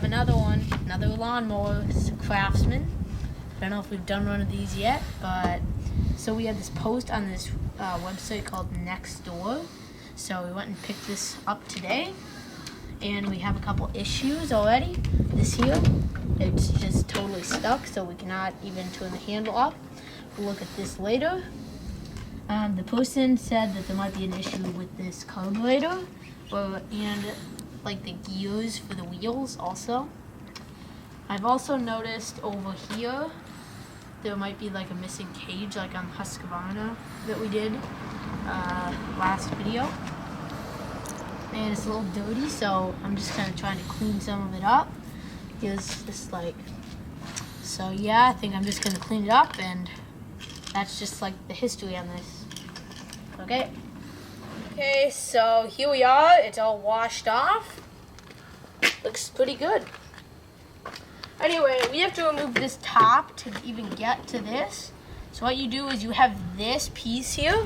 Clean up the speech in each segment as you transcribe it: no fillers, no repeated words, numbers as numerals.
another one, another lawnmower. It's a Craftsman. I don't know if we've done one of these yet, but so we had this post on this website called Nextdoor. So we went and picked this up today, and we have a couple issues already. This here, it's just totally stuck, so we cannot even turn the handle up. We'll look at this later. The person said that there might be an issue with this carburetor, and like the gears for the wheels also. I've also noticed over here there might be like a missing cage, like on Husqvarna that we did last video, and it's a little dirty, so I'm just kind of trying to clean some of it up. Here's this so yeah, I think I'm just gonna clean it up, and that's just like the history on this. Okay, so here we are. It's all washed off. Looks pretty good. Anyway, we have to remove this top to even get to this. So what you do is you have this piece here.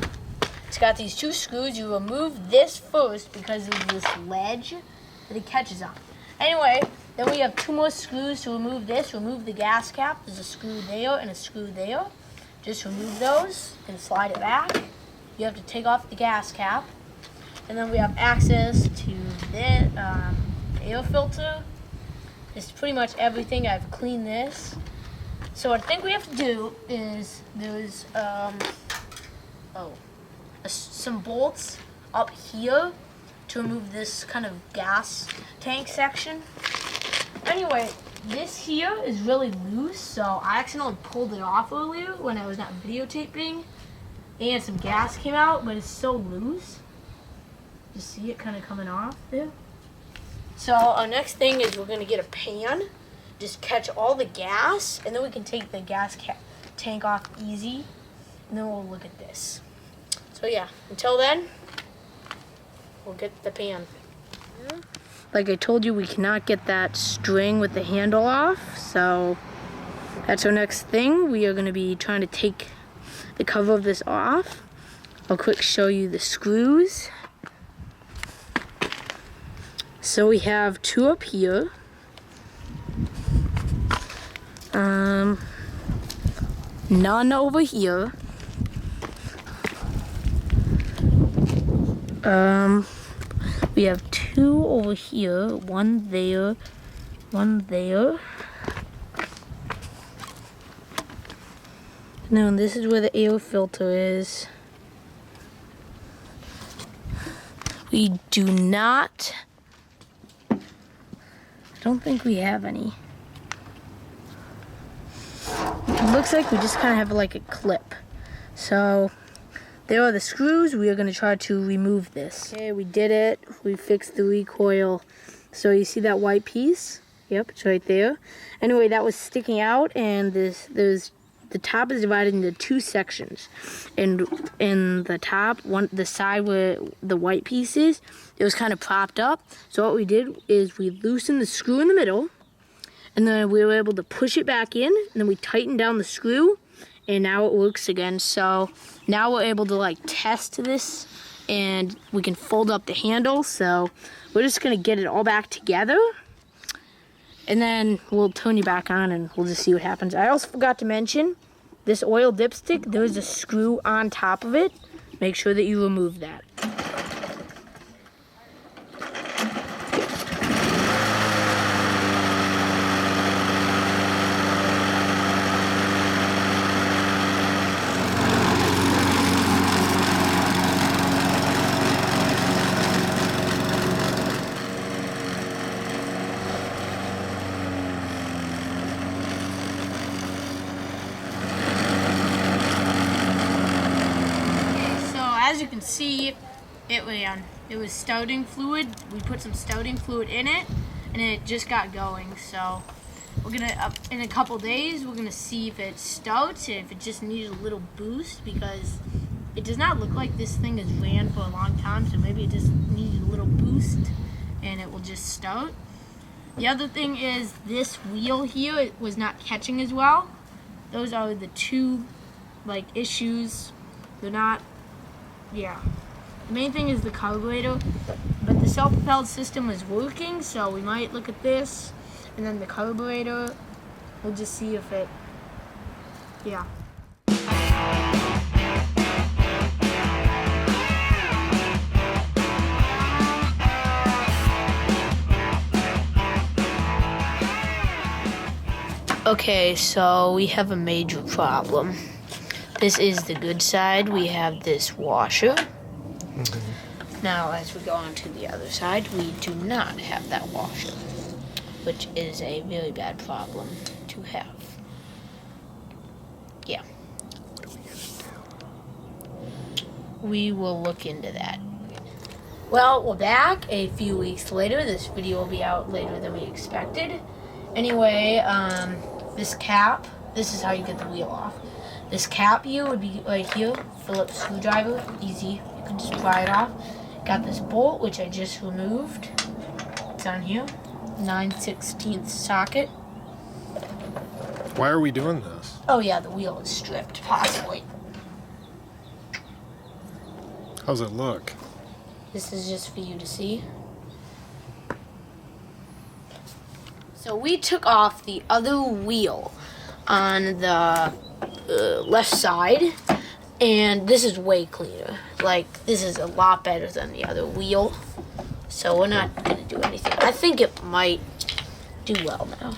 It's got these two screws. You remove this first because of this ledge that it catches on. Anyway, then we have two more screws to remove this. Remove the gas cap. There's a screw there and a screw there. Just remove those and slide it back. You have to take off the gas cap. And then we have access to this air filter. It's pretty much everything. I've cleaned this. So what I think we have to do is there's some bolts up here to remove this kind of gas tank section. Anyway, this here is really loose, so I accidentally pulled it off earlier when I was not videotaping, and some gas came out, but it's so loose. You see it kind of coming off there? So our next thing is we're going to get a pan, just catch all the gas, and then we can take the gas tank off easy, and then we'll look at this. So yeah, until then, we'll get the pan. Like I told you, we cannot get that string with the handle off, so that's our next thing. We are going to be trying to take the cover of this off. I'll quick show you the screws. So we have two up here. None over here. We have two over here, one there, one there. Now this is where the air filter is. We do not, I don't think we have any. It looks like we just kind of have like a clip. So there are the screws. We are going to try to remove this. Okay, we did it. We fixed the recoil. So you see that white piece? Yep, it's right there. Anyway, that was sticking out, and the top is divided into two sections. And in the top, the side where the white piece is, it was kind of propped up. So what we did is we loosened the screw in the middle, and then we were able to push it back in, and then we tightened down the screw, and now it works again. So now we're able to like test this, and we can fold up the handle. So we're just gonna get it all back together, and then we'll turn you back on and we'll just see what happens. I also forgot to mention, this oil dipstick, there is a screw on top of it. Make sure that you remove that. As you can see, it was starting fluid. We put some starting fluid in it, and it just got going. So we're gonna, in a couple days, we're gonna see if it starts, if it just needs a little boost, because it does not look like this thing has ran for a long time. So maybe it just needs a little boost, and it will just start. The other thing is this wheel here, it was not catching as well. Those are the two issues. They're not. Yeah, the main thing is the carburetor, but the self-propelled system is working, so we might look at this. And then the carburetor, we'll just see if it, yeah. Okay, so we have a major problem. This is the good side. We have this washer. Now, as we go on to the other side, we do not have that washer, which is a very bad problem to have. Yeah. What are we gonna do? We will look into that. Well, we're back a few weeks later. This video will be out later than we expected. Anyway, this cap, this is how you get the wheel off. This cap here would be right here, Phillips screwdriver, easy. You can just pry it off. Got this bolt, which I just removed. It's on here, 9/16 socket. Why are we doing this? Oh yeah, the wheel is stripped, possibly. How's it look? This is just for you to see. So we took off the other wheel on the left side, and this is way cleaner. Like, this is a lot better than the other wheel. So we're not gonna do anything. I think it might do well now.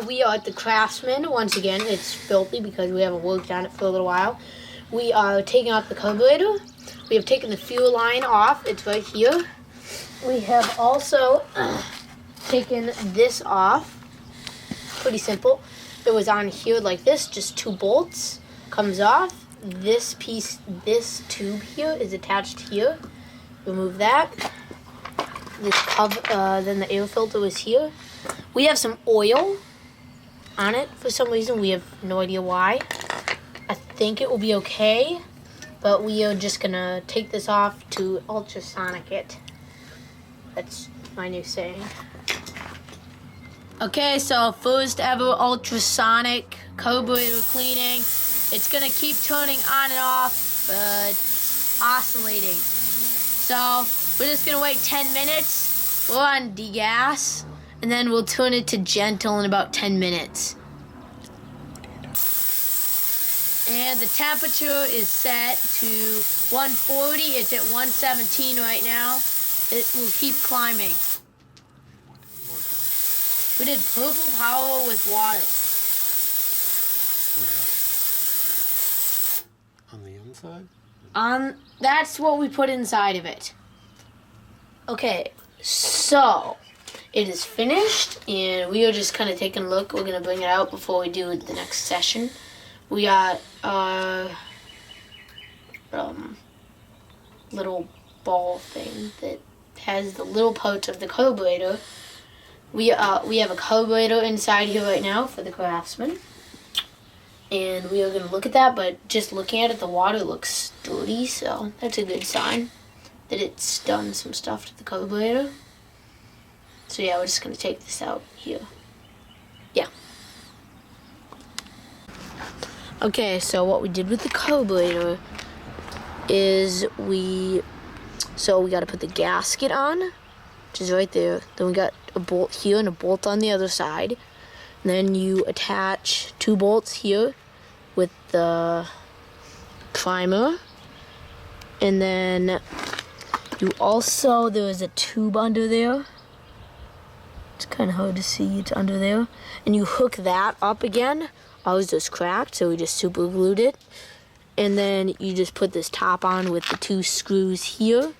We are at the Craftsman. Once again, it's filthy because we haven't worked on it for a little while. We are taking off the carburetor. We have taken the fuel line off. It's right here. We have also taken this off. Pretty simple. It was on here like this, just 2 bolts. Comes off. This piece, this tube here is attached here. Remove that. This cover, then the air filter was here. We have some oil on it for some reason. We have no idea why. I think it will be okay, but we are just gonna take this off to ultrasonic it. That's my new saying. Okay, so first ever ultrasonic carburetor cleaning. It's gonna keep turning on and off, but oscillating. So we're just gonna wait 10 minutes. We're on degas. And then we'll turn it to gentle in about 10 minutes. And the temperature is set to 140. It's at 117 right now. It will keep climbing. We did purple power with water. Where? On the inside? That's what we put inside of it. Okay, so it is finished, and we are just kind of taking a look. We're going to bring it out before we do the next session. We got little ball thing that has the little parts of the carburetor. We have a carburetor inside here right now for the Craftsman, and we are going to look at that, but just looking at it, the water looks dirty, so that's a good sign that it's done some stuff to the carburetor. So yeah, we're just gonna take this out here. Yeah. Okay, so what we did with the carburetor is we gotta put the gasket on, which is right there. Then we got a bolt here and a bolt on the other side. And then you attach 2 bolts here with the primer. And then you also, there is a tube under there. It's kind of hard to see, it's under there. And you hook that up again. Ours just cracked, so we just super glued it. And then you just put this top on with the 2 screws here.